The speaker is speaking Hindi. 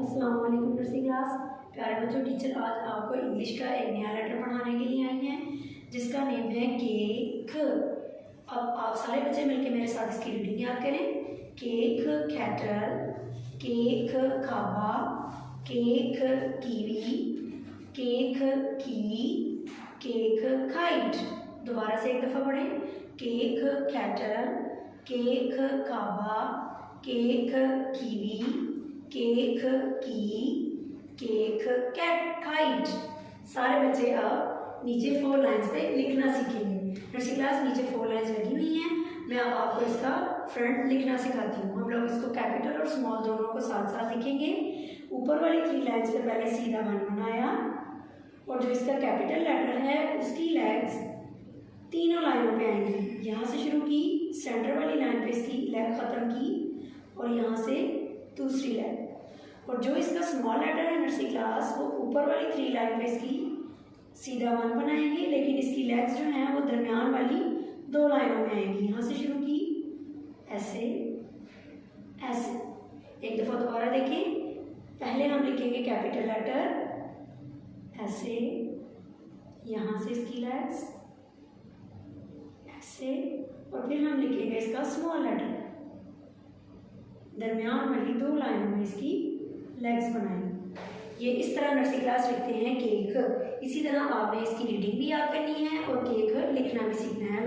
अस्सलाम वालेकुम नर्सरी क्लास। प्यारे बच्चों, टीचर आज आपको इंग्लिश का एक नया लेटर पढ़ाने के लिए आई हैं जिसका नेम है केक। अब आप सारे बच्चे मिलकर मेरे साथ इसकी रीडिंग याद करें। केक कैटल, केक खाबा, केक कीवी, केक की, केक काइट। दोबारा से एक दफ़ा पढ़ें। केक कैटल, केक काबा, केक कीवी, केक की, केक काइट। सारे बच्चे अब नीचे 4 लाइंस पे लिखना सीखेंगे। नर्सरी क्लास नीचे 4 लाइंस लगी हुई हैं। मैं अब आपको इसका फ्रंट लिखना सिखाती हूँ। हम लोग इसको कैपिटल और स्मॉल दोनों को साथ साथ लिखेंगे। ऊपर वाली 3 लाइंस पे पहले सीधा 1 बनाया और जो इसका कैपिटल लेटर है उसकी लेग्स तीनों लाइनों पे आएंगी। यहाँ से शुरू की, सेंटर वाली लाइन पे इसकी लेग ख़त्म की और यहाँ से दूसरी लेग। और जो इसका स्मॉल लेटर है नर्सरी क्लास, वो ऊपर वाली 3 लाइन पे इसकी सीधा 1 बनाएंगे, लेकिन इसकी लेग्स जो हैं वो दरमियान वाली 2 लाइनों में आएंगी। यहाँ से शुरू की, ऐसे ऐसे। एक दफ़ा दोबारा देखें। पहले हम लिखेंगे कैपिटल लेटर ऐसे, यहाँ से इसकी लेग्स ऐसे, और फिर हम लिखेंगे इसका स्मॉल लेटर। दरमियान वाली 2 लाइनों में इसकी लेग्स बनाएंगे। ये इस तरह नर्सरी क्लास लिखते हैं केक। इसी तरह आपने इसकी रीडिंग भी याद करनी है और केक लिखना भी सीखना है।